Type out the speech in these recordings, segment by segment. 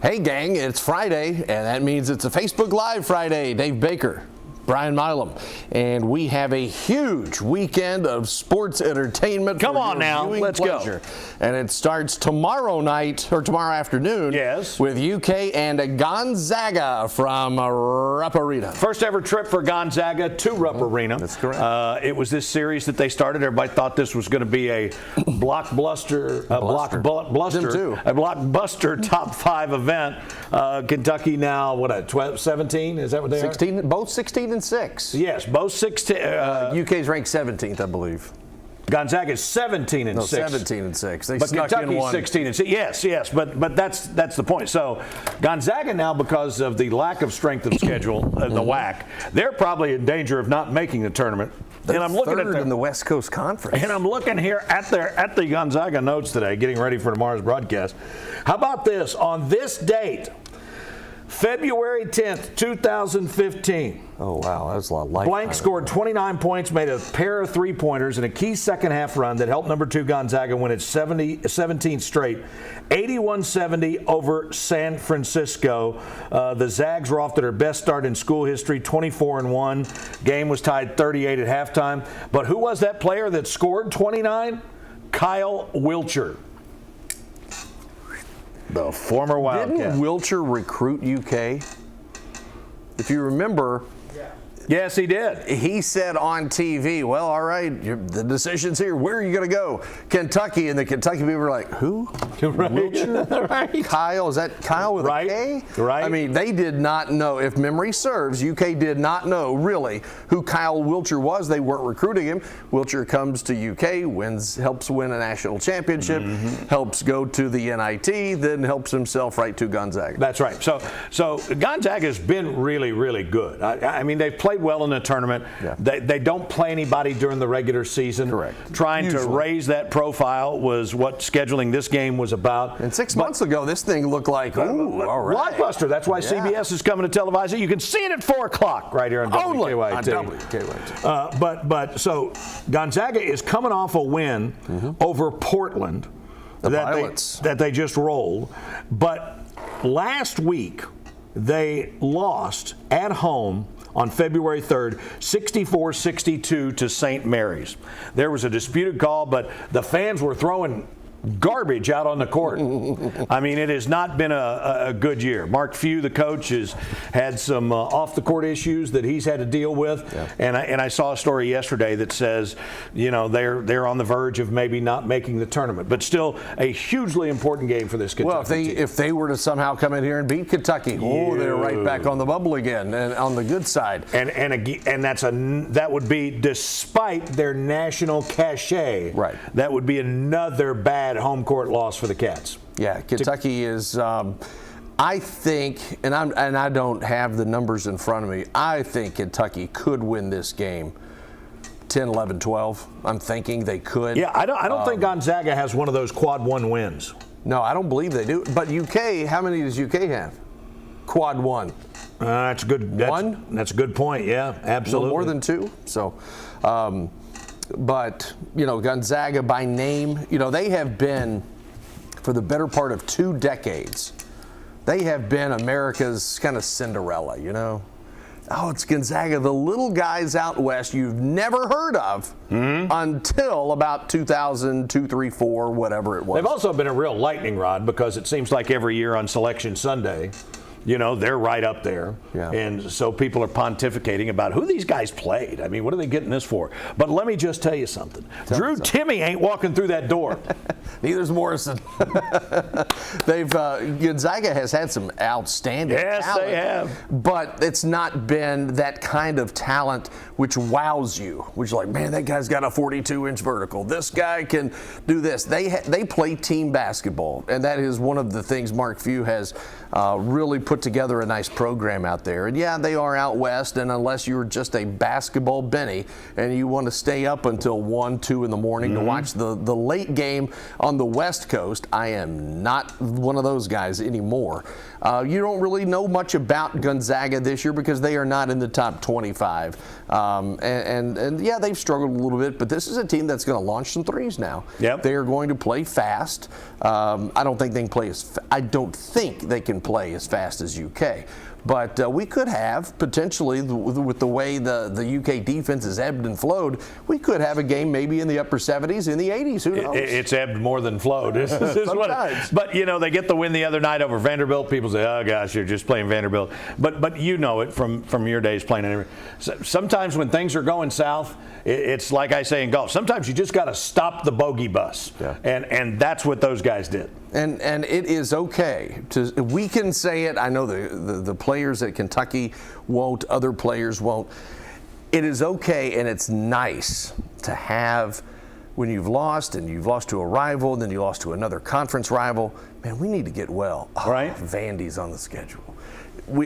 Hey gang, it's Friday, and that means it's a Facebook Live Friday. Dave Baker, Brian Milam, and we have a huge weekend of sports entertainment. Come on now, let's go. And it starts tomorrow night, or tomorrow afternoon, yes, with UK and Gonzaga from Rupp Arena. First ever trip for Gonzaga to Rupp Arena. That's correct. It was this series that they started. Everybody thought this was going to be a blockbuster top 5 event. Kentucky now, 17? Is that what they 16, are? Both 16 and 6. Yes, both 16. UK's ranked 17th, I believe. Gonzaga's 17 and 6. 17 and 6. They but snuck Kentucky's in one. 16 and 6. Yes, but that's the point. So Gonzaga now, because of the lack of strength of schedule, the WAC, they're probably in danger of not making the tournament. And I'm looking at in the West Coast Conference. And I'm looking here at the Gonzaga notes today, getting ready for tomorrow's broadcast. How about this? On this date, February 10th, 2015. Oh, wow. That's a lot of life. Blank scored 29 points, made a pair of three-pointers in a key second-half run that helped number 2 Gonzaga win its 17th straight, 81-70 over San Francisco. The Zags were off to their best start in school history, 24-1. Game was tied 38 at halftime. But who was that player that scored 29? Kyle Wiltshire, the former Wildcat. Didn't Wiltshire recruit UK? If you remember. Yes, he did. He said on TV, well, all right, the decision's here. Where are you going to go? Kentucky. And the Kentucky people were like, who? Right. Wiltshire? Right. Kyle. Is that Kyle with right. a K? Right. I mean, they did not know. If memory serves, UK did not know, really, who Kyle Wiltshire was. They weren't recruiting him. Wiltshire comes to UK, helps win a national championship, helps go to the NIT, then helps himself right to Gonzaga. That's right. So Gonzaga's been really, really good. I mean, they've played well in the tournament. Yeah. They don't play anybody during the regular season. Correct. Trying to raise that profile was what scheduling this game was about. And 6 months ago, this thing looked like, ooh, all right. Blockbuster. That's why CBS is coming to televise it. You can see it at 4 o'clock right here on WKYT. But so Gonzaga is coming off a win over Portland that they just rolled. But last week, they lost at home on February 3rd, 64-62 to St. Mary's. There was a disputed call, but the fans were throwing garbage out on the court. I mean, it has not been a good year. Mark Few, the coach, has had some off-the-court issues that he's had to deal with. Yeah. And I saw a story yesterday that says, you know, they're on the verge of maybe not making the tournament. But still, a hugely important game for this Kentucky team. If they were to somehow come in here and beat Kentucky, they're right back on the bubble again and on the good side. And that would be despite their national cachet. Right. That would be another bad home court loss for the Cats. Yeah, Kentucky is. I think, and I don't have the numbers in front of me. I think Kentucky could win this game 10, 11, 12. I'm thinking they could. Yeah, I don't think Gonzaga has one of those quad 1 wins. No, I don't believe they do. But UK, how many does UK have? Quad 1. That's good. That's a good point. Yeah, absolutely. More than 2. So. But, you know, Gonzaga by name, you know, they have been, for the better part of 2 decades, they have been America's kind of Cinderella, you know. Oh, it's Gonzaga, the little guys out west you've never heard of until about 2002, 3, 4, whatever it was. They've also been a real lightning rod because it seems like every year on Selection Sunday, you know, they're right up there. Yeah. And so people are pontificating about who these guys played. I mean, what are they getting this for? But let me just tell you something. Drew Timme ain't walking through that door. Neither's Morrison. Gonzaga has had some outstanding talent. Yes, they have. But it's not been that kind of talent which wows you, which is like, man, that guy's got a 42-inch vertical. This guy can do this. They play team basketball, and that is one of the things Mark Few has really put put together a nice program out there. And yeah, they are out west, and unless you're just a basketball Benny and you want to stay up until 1, 2 in the morning to watch the late game on the West Coast, I am not one of those guys anymore. You don't really know much about Gonzaga this year because they are not in the top 25. And yeah, they've struggled a little bit, but this is a team that's going to launch some threes now. Yep. They are going to play fast. I don't think they can play as fast as UK. But we could have, potentially, with the way the UK defense has ebbed and flowed, we could have a game maybe in the upper 70s, in the 80s. Who knows? It's ebbed more than flowed. Sometimes. But, they get the win the other night over Vanderbilt. People say, oh, gosh, you're just playing Vanderbilt. But you know it from your days playing. Sometimes when things are going south, it's like I say in golf. Sometimes you just got to stop the bogey bus. Yeah. And that's what those guys did. And it is okay. We can say it. I know the players at Kentucky won't. Other players won't. It is okay, and it's nice to have when you've lost, and you've lost to a rival, and then you lost to another conference rival. Man, we need to get well. Right. Vandy's on the schedule.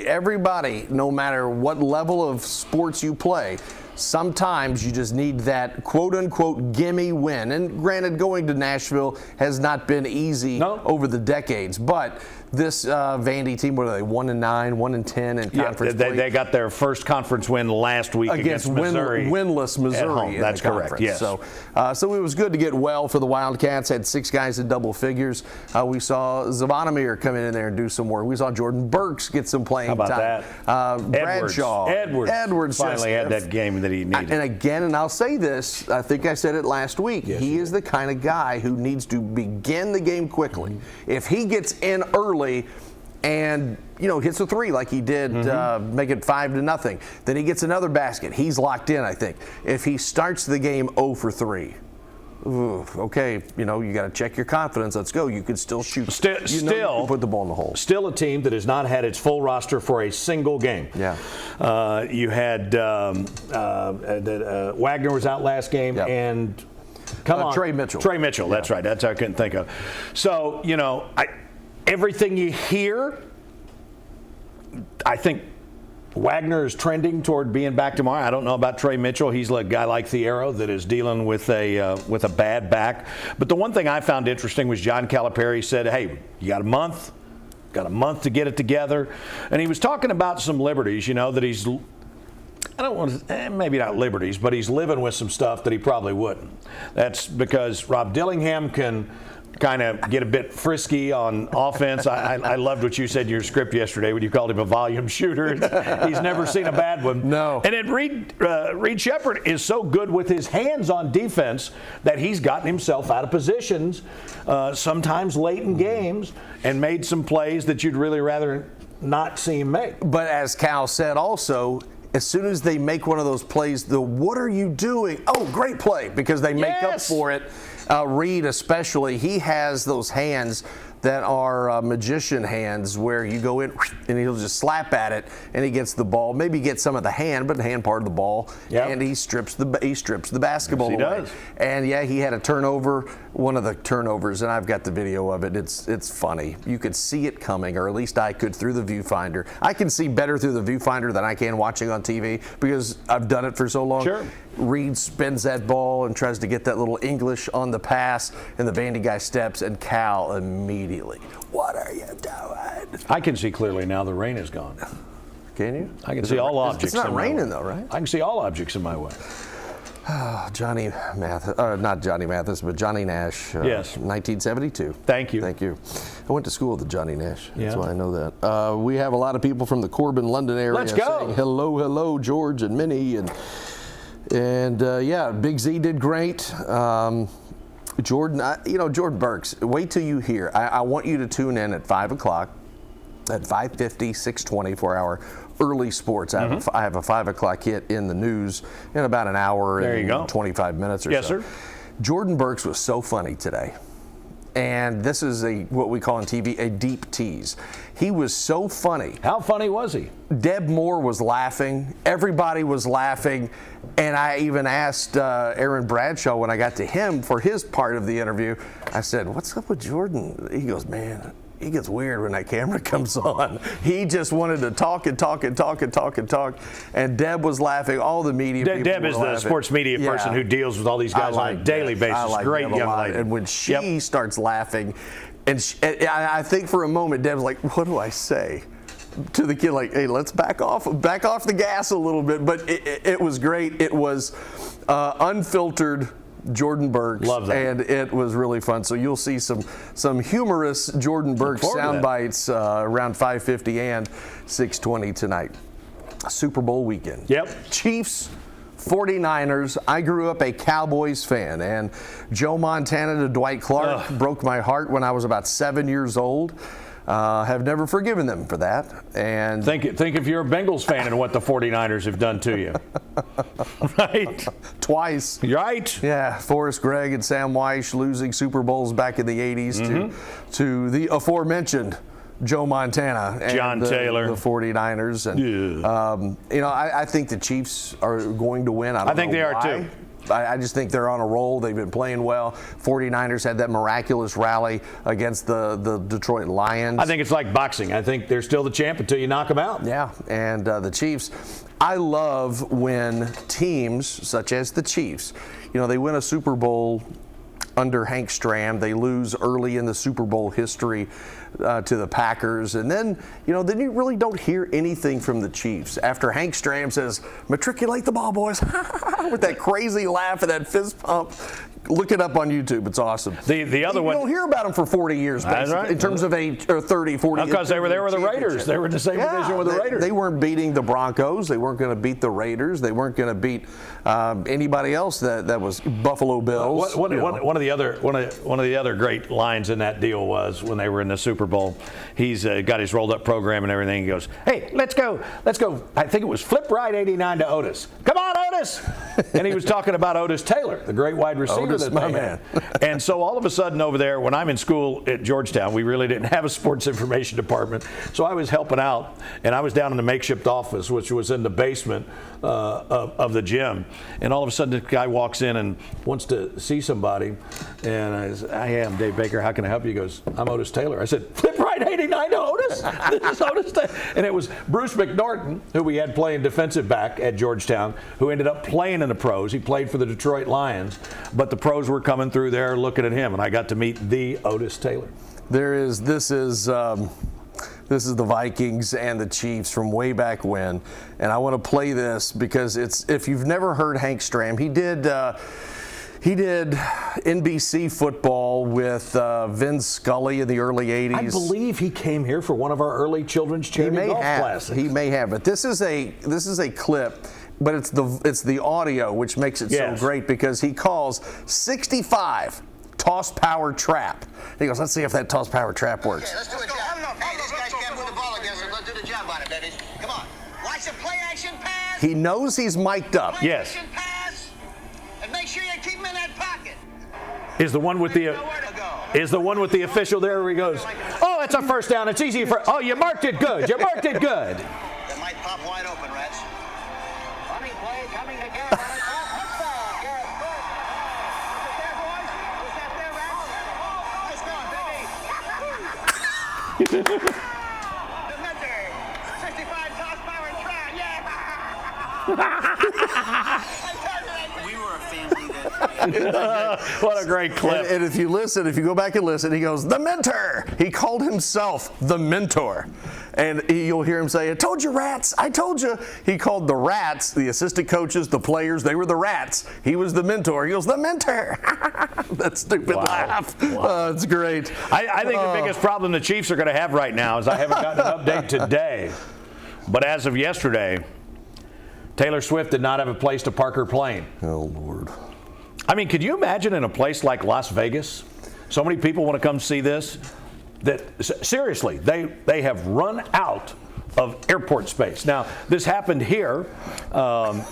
Everybody, no matter what level of sports you play, sometimes you just need that quote-unquote gimme win. And granted, going to Nashville has not been easy over the decades, but this Vandy team, what are they, 1-9, 1-10 in conference play? They got their first conference win last week against Missouri. Winless Missouri. That's correct, yes. So it was good to get well for the Wildcats. Had 6 guys in double figures. We saw Zavonimir come in there and do some work. We saw Jordan Burks get some playing time. How about that? Bradshaw. Edwards finally had that game that he needed. And again, and I'll say this, I think I said it last week, yes, he is the kind of guy who needs to begin the game quickly. If he gets in early and hits a 3 like he did, make it 5-0, then he gets another basket. He's locked in, I think. If he starts the game 0 for 3, okay, you got to check your confidence. Let's go. You could still shoot. Still you can put the ball in the hole. Still a team that has not had its full roster for a single game. Yeah. You had Wagner was out last game, and Trey Mitchell. Trey Mitchell. That's right. That's what I couldn't think of. So everything you hear, I think Wagner is trending toward being back tomorrow. I don't know about Trey Mitchell. He's a guy like Thiero that is dealing with a bad back. But the one thing I found interesting was John Calipari said, hey, you got a month to get it together. And he was talking about some liberties, that he's, I don't want to, maybe not liberties, but he's living with some stuff that he probably wouldn't. That's because Rob Dillingham can kind of get a bit frisky on offense. I loved what you said in your script yesterday when you called him a volume shooter. He's never seen a bad one. No. And then Reed Shepherd is so good with his hands on defense that he's gotten himself out of positions, sometimes late in games, and made some plays that you'd really rather not see him make. But as Cal said also, as soon as they make one of those plays, what are you doing? Oh, great play, because they make up for it. Reed especially, he has those hands that are magician hands where you go in and he'll just slap at it and he gets the ball, maybe gets some of the hand, but the hand part of the ball, and he strips the basketball away. Does. And he had a turnover, one of the turnovers, and I've got the video of it. It's funny. You could see it coming, or at least I could through the viewfinder. I can see better through the viewfinder than I can watching on TV because I've done it for so long. Sure. Reed spins that ball and tries to get that little English on the pass, and the Vandy guy steps, and Cal immediately, what are you doing? I can see clearly now the rain is gone. Can you? I can see all objects. It's not in my raining way. though, right? I can see all objects in my way. Johnny Mathis, not Johnny Mathis, but Johnny Nash. Yes. 1972. Thank you. Thank you. I went to school with Johnny Nash. That's Yeah. why I know that. We have a lot of people from the Corbin, London area Let's go. saying hello, George and Minnie. And Big Z did great. Jordan, Jordan Burks, wait till you hear. I want you to tune in at 5 o'clock, at 5:50, 6:20 for our early sports. I have a 5 o'clock hit in the news in about an hour and 25 minutes or so. Yes, sir. Jordan Burks was so funny today. And this is what we call on TV a deep tease. He was so funny. How funny was he? Deb Moore was laughing. Everybody was laughing. And I even asked Aaron Bradshaw when I got to him for his part of the interview. I said, what's up with Jordan? He goes, man, he gets weird when that camera comes on. He just wanted to talk and talk and talk and talk and talk. And Deb was laughing. All the media people Deb were is laughing. the sports media person who deals with all these guys on a daily basis. I like Great Deb a young lot. lady. And when she starts laughing, and I think for a moment, Deb's like, what do I say? To the kid, like, hey, let's back off the gas a little bit. But it was great. It was unfiltered Jordan Burks. Love that. And it was really fun. So you'll see some humorous Jordan Burks sound bites around 5:50 and 6:20 tonight. Super Bowl weekend. Yep. Chiefs, 49ers. I grew up a Cowboys fan, and Joe Montana to Dwight Clark broke my heart when I was about 7 years old. Have never forgiven them for that. And think if you're a Bengals fan and what the 49ers have done to you. Right? Twice. Right? Yeah, Forrest Gregg and Sam Weish losing Super Bowls back in the 80s to the aforementioned Joe Montana and John Taylor, the 49ers. And, I think the Chiefs are going to win. I think they are too. I just think they're on a roll. They've been playing well. 49ers had that miraculous rally against the Detroit Lions. I think it's like boxing. I think they're still the champ until you knock them out. Yeah, and the Chiefs. I love when teams such as the Chiefs, they win a Super Bowl under Hank Stram. They lose early in the Super Bowl history to the Packers. And then you really don't hear anything from the Chiefs after Hank Stram says, matriculate the ball, boys, with that crazy laugh and that fist pump. Look it up on YouTube. It's awesome. The other one. You don't hear about them for 40 years, basically, right. in terms of 30, 40 years. Because they were there with the Raiders. They were in the same division with the Raiders. They weren't beating the Broncos. They weren't going to beat the Raiders. They weren't going to beat anybody else that was Buffalo Bills. One of the other great lines in that deal was when they were in the Super Bowl. He's got his rolled up program and everything. He goes, "Hey, let's go. I think it was flip right 89 to Otis. Come on, Otis!" And he was talking about Otis Taylor, the great wide receiver that they had. And so all of a sudden over there, when I'm in school at Georgetown, we really didn't have a sports information department. So I was helping out, and I was down in the makeshift office, which was in the basement of the gym. And all of a sudden, this guy walks in and wants to see somebody. And I said, "I am Dave Baker. How can I help you?" He goes, "I'm Otis Taylor." I said, "Flip right 89 to Otis?" This is Otis Taylor. And it was Bruce McNorton, who we had playing defensive back at Georgetown, who ended up playing in the pros. He played for the Detroit Lions, but the pros were coming through there looking at him, and I got to meet the Otis Taylor. This is the Vikings and the Chiefs from way back when, and I want to play this because if you've never heard Hank Stram, he did NBC football with Vin Scully in the early 80s. I believe he came here for one of our early children's charity golf classes. He may have, but this is a clip. But it's the audio which makes it so great because he calls 65 toss power trap. He goes, let's see if that toss power trap works. Okay, let's do a job. Hey, these guys can't move the ball against us. Let's do the job on it, babies. Come on. Watch the play action pass. He knows he's mic'd up. Play action pass. And make sure you keep him in that pocket. Is the one with the official there where he goes, "Oh, that's a first down. It's easy for. Oh, you marked it good. You marked it good." That might pop wide open, Rats. Running play coming again. Touchdown. Garrett Cook. Is it there, boys? Is that there, Rats? Nice going, baby. The Mentor. 65 toss power try. Yeah. We were a family that... What a great clip. And if you go back and listen, he goes, the mentor. He called himself the mentor. And you'll hear him say, I told you, Rats. I told you. He called the Rats, the assistant coaches, the players, they were the Rats. He was the mentor. He goes, the mentor. That stupid laugh. Wow. It's great. I think the biggest problem the Chiefs are going to have right now is I haven't gotten an update today. But as of yesterday, Taylor Swift did not have a place to park her plane. Oh, Lord. I mean, could you imagine in a place like Las Vegas, so many people want to come see this, that seriously, they have run out of airport space. Now, this happened here. I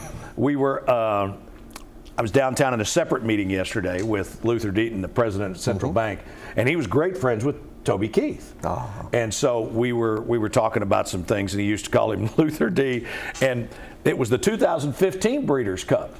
was downtown in a separate meeting yesterday with Luther Deaton, the president of Central Bank, and he was great friends with Toby Keith. And so we were talking about some things, and he used to call him Luther D. And it was the 2015 Breeders' Cup.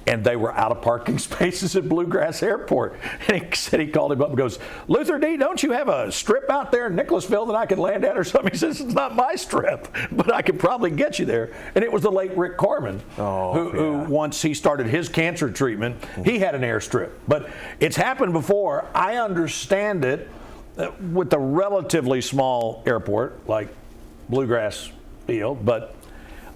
and they were out of parking spaces at Bluegrass Airport. And he said he called him up and goes, Luther D., don't you have a strip out there in Nicholasville that I could land at or something? He says, it's not my strip, but I could probably get you there. And it was the late Rick Carmen, who once he started his cancer treatment, he had an airstrip. But it's happened before. I understand it with a relatively small airport like Bluegrass Field, but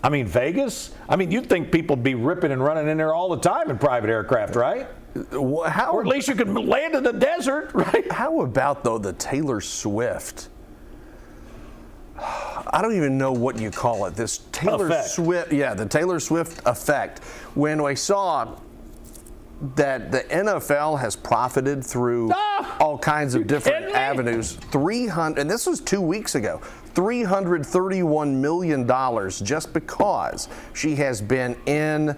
I mean, Vegas? I mean, you'd think people would be ripping and running in there all the time in private aircraft, right? Or at least you could land in the desert, right? How about, though, the Taylor Swift? I don't even know what you call it. This Taylor Swift, the Taylor Swift effect. When I saw that the NFL has profited through all kinds of different avenues, and this was 2 weeks ago, $331 million just because she has been in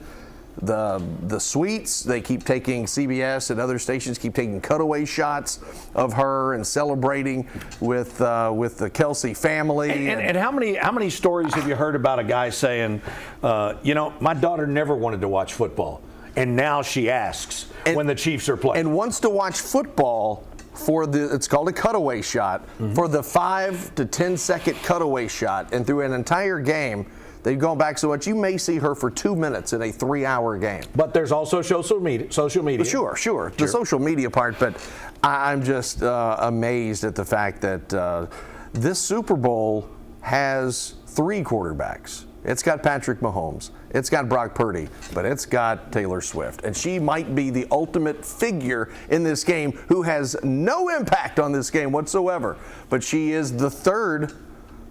the suites. They keep taking, CBS and other stations keep taking cutaway shots of her and celebrating with the Kelsey family. And how many stories have you heard about a guy saying, my daughter never wanted to watch football, and now she asks when the Chiefs are playing. And wants to watch football it's called a cutaway shot, for the 5 to 10 second cutaway shot, and through an entire game, they've gone back so much you may see her for 2 minutes in a 3-hour game. But there's also social media. Sure. The social media part, but I'm just amazed at the fact that this Super Bowl has 3 quarterbacks. It's got Patrick Mahomes, it's got Brock Purdy, but it's got Taylor Swift. And she might be the ultimate figure in this game who has no impact on this game whatsoever. But she is the third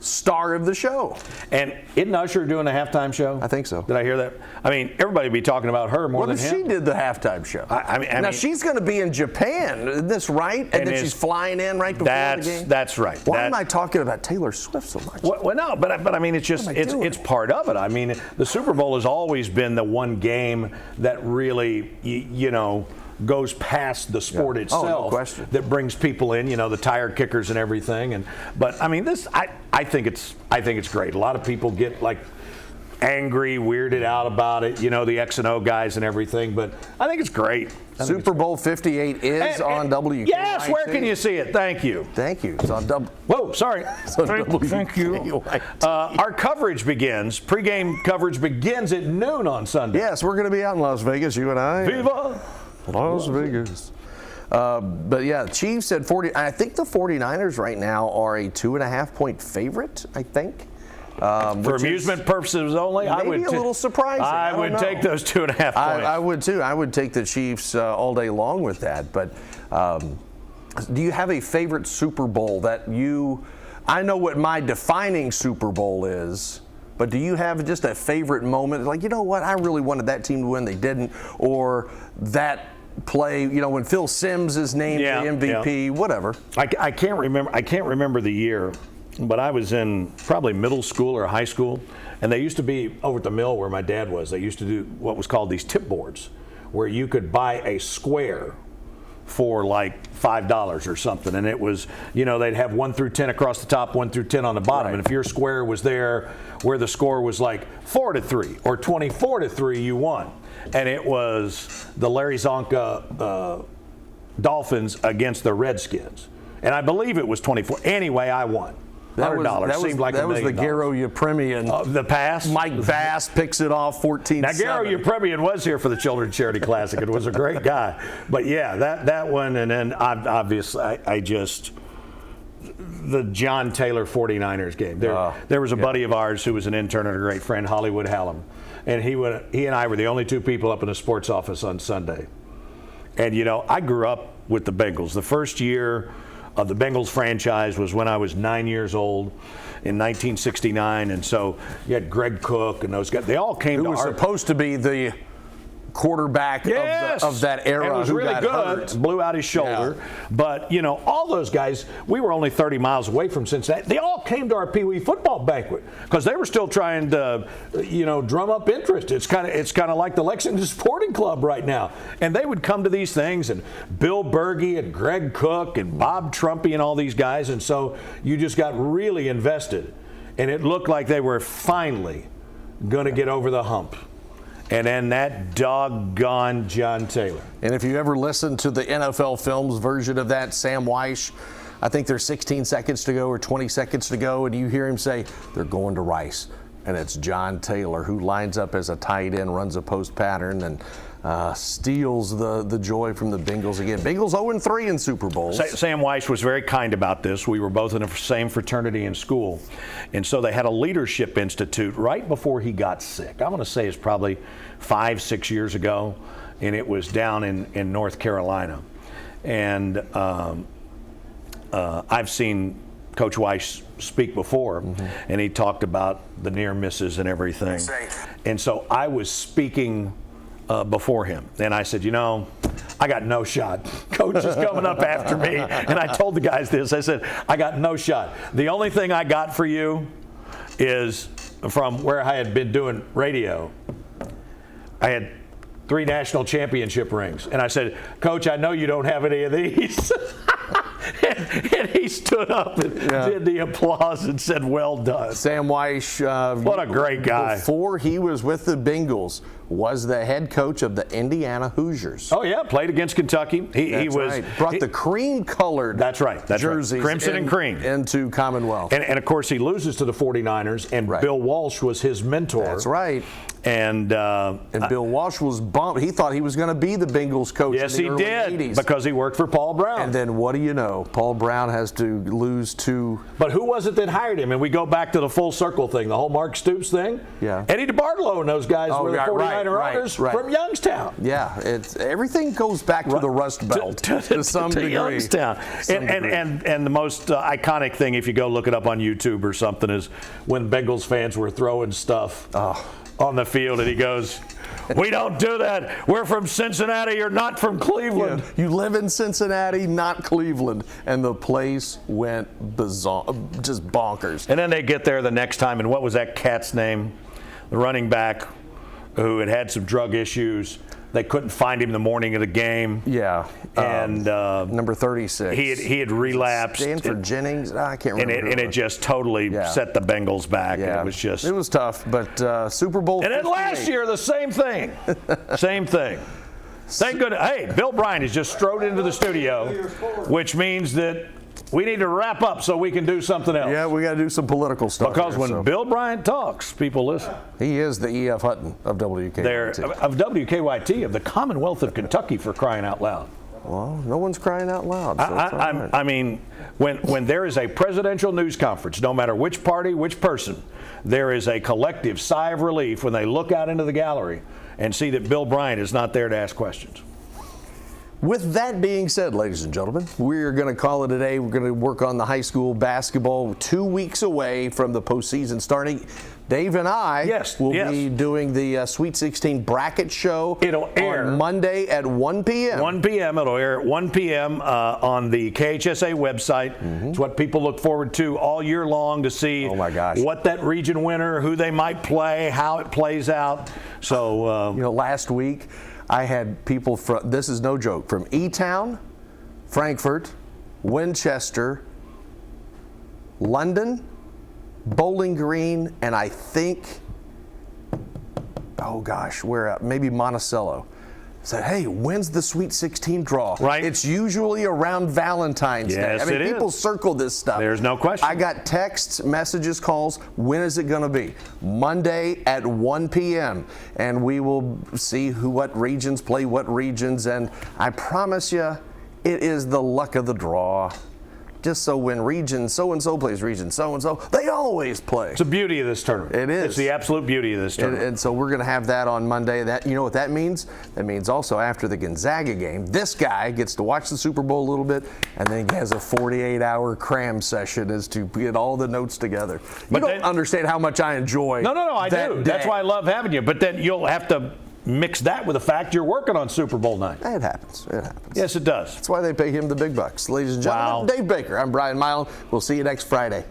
star of the show. And isn't Usher doing a halftime show? I think so. Did I hear that? I mean, everybody would be talking about her more than him. Well, she did the halftime show. I mean, she's going to be in Japan, isn't this right? And then she's flying in right before the game? That's right. Why am I talking about Taylor Swift so much? Well, no, but I mean, it's just, it's part of it. I mean, the Super Bowl has always been the one game that really, goes past the sport itself. No question. That brings people in, the tire kickers and everything. But I mean, I think it's great. A lot of people get like angry, weirded out about it, the X and O guys and everything. But I think it's great. Super Bowl 58 is on WKYT. Yes, where can you see it? Thank you. It's on Whoa, sorry. Thank you. Our coverage begins. Pregame coverage begins at noon on Sunday. Yes, we're going to be out in Las Vegas, you and I. Viva Las Vegas. But yeah, Chiefs at 40. I think the 49ers right now are a 2.5-point favorite, I think. For amusement purposes only, I would a little surprising. I would take those 2.5 points. I would too. I would take the Chiefs all day long with that. But do you have a favorite Super Bowl that I know what my defining Super Bowl is. But do you have just a favorite moment? Like, you know what? I really wanted that team to win. They didn't. Or that play, when Phil Simms is named the MVP, whatever. I can't remember the year, but I was in probably middle school or high school, and they used to be over at the mill where my dad was. They used to do what was called these tip boards, where you could buy a square for like $5 or something, and it was, they'd have 1 through 10 across the top, 1 through 10 on the bottom, and if your square was there where the score was like 4-3 or 24-3, you won. And it was the Larry Zonka Dolphins against the Redskins, and I believe it was 24. Anyway, I won. $100 seemed like that was the Garo Yepremian. The pass. Mike Bass picks it off 14-7. Now Garo Yepremian was here for the Children's Charity Classic. It was a great guy. But yeah, that one, and then obviously I just the John Taylor 49ers game. There was a buddy of ours who was an intern and a great friend, Hollywood Hallam, and he and I were the only 2 people up in the sports office on Sunday. And I grew up with the Bengals. The first year of the Bengals franchise was when I was 9 years old in 1969, and so you had Greg Cook and those guys. They all came who was supposed to be the quarterback of that era. And was who really got good. Hurt. Blew out his shoulder. Yeah. But all those guys, we were only 30 miles away from Cincinnati. They all came to our Pee Wee football banquet because they were still trying to, drum up interest. It's kind of like the Lexington Sporting Club right now. And they would come to these things, and Bill Berge and Greg Cook and Bob Trumpy and all these guys, and so you just got really invested. And it looked like they were finally going to get over the hump. and then that doggone John Taylor. And if you ever listen to the NFL Films version of that, Sam Weish, I think there's 16 seconds to go or 20 seconds to go, and you hear him say, they're going to Rice. And it's John Taylor who lines up as a tight end, runs a post pattern, and steals the joy from the Bengals again. Bengals 0-3 in Super Bowls. Sam Weiss was very kind about this. We were both in the same fraternity in school. And so they had a leadership institute right before he got sick. I'm going to say it's probably 5-6 years ago, and it was down in North Carolina. And I've seen Coach Weiss speak before, and he talked about the near misses and everything. And so I was speaking before him, and I said, I got no shot. Coach is coming up after me. And I told the guys this. I said, I got no shot. The only thing I got for you is from where I had been doing radio. I had 3 national championship rings. And I said, Coach, I know you don't have any of these. And he stood up and did the applause and said, well done. Sam Weish, what a great guy. Before he was with the Bengals, was the head coach of the Indiana Hoosiers. Oh, yeah, played against Kentucky. He was right. Brought the cream-colored jerseys crimson and cream into Commonwealth. And, of course, he loses to the 49ers, and Bill Walsh was his mentor. That's right. And Bill Walsh was bummed. He thought he was going to be the Bengals coach yes, in the early he did, 80s. because he worked for Paul Brown. And then what do you know? Paul Brown has to lose to... But who was it that hired him? And we go back to the full circle thing, the whole Mark Stoops thing. Yeah. Eddie DeBartolo and those guys were the 49er owners from Youngstown. Yeah, everything goes back to the Rust Belt to some degree. Youngstown. And the most iconic thing, if you go look it up on YouTube or something, is when Bengals fans were throwing stuff on the field, and he goes, we don't do that. We're from Cincinnati. You're not from Cleveland. Yeah, you live in Cincinnati, not Cleveland. And the place went bizarre, just bonkers. And then they get there the next time, and what was that cat's name? The running back who had some drug issues. They couldn't find him the morning of the game. Yeah. And number 36. He had relapsed. Stanford Jennings? I can't remember. And it just totally set the Bengals back. Yeah. And it was tough, but Super Bowl. And then last year, the same thing. Same thing. Thank goodness. Hey, Bill Bryan has just strode into the studio, which means that we need to wrap up so we can do something else. Yeah, we got to do some political stuff. Because when Bill Bryan talks, people listen. He is the E.F. Hutton of WKYT. Of WKYT, of the Commonwealth of Kentucky, for crying out loud. Well, no one's crying out loud. So I mean, when there is a presidential news conference, no matter which party, which person, there is a collective sigh of relief when they look out into the gallery and see that Bill Bryan is not there to ask questions. With that being said, ladies and gentlemen, we're going to call it a day. We're going to work on the high school basketball. 2 weeks away from the postseason starting. Dave and I will be doing the Sweet 16 bracket show. It'll air on Monday at 1 p.m. 1 p.m. It'll air at 1 p.m. On the KHSA website. It's what people look forward to all year long to see what that region winner, who they might play, how it plays out. So, last week I had people from, this is no joke, from E-Town, Frankfort, Winchester, London, Bowling Green, and I think, maybe Monticello. Said, hey, when's the Sweet 16 draw? Right. It's usually around Valentine's Day. I mean, people circle this stuff. There's no question. I got texts, messages, calls. When is it going to be? Monday at 1 p.m. And we will see what regions play what regions. And I promise you, it is the luck of the draw. Just so when region so-and-so plays region so-and-so, they always play. It's the beauty of this tournament. It is. It's the absolute beauty of this tournament. And so we're going to have that on Monday. You know what that means? That means also after the Gonzaga game, this guy gets to watch the Super Bowl a little bit, and then he has a 48-hour cram session as to get all the notes together. You don't understand how much I enjoy No, I do. That's why I love having you. But then you'll have to mix that with the fact you're working on Super Bowl night. It happens. Yes, it does. That's why they pay him the big bucks. Ladies and gentlemen, Dave Baker. I'm Brian Milam. We'll see you next Friday.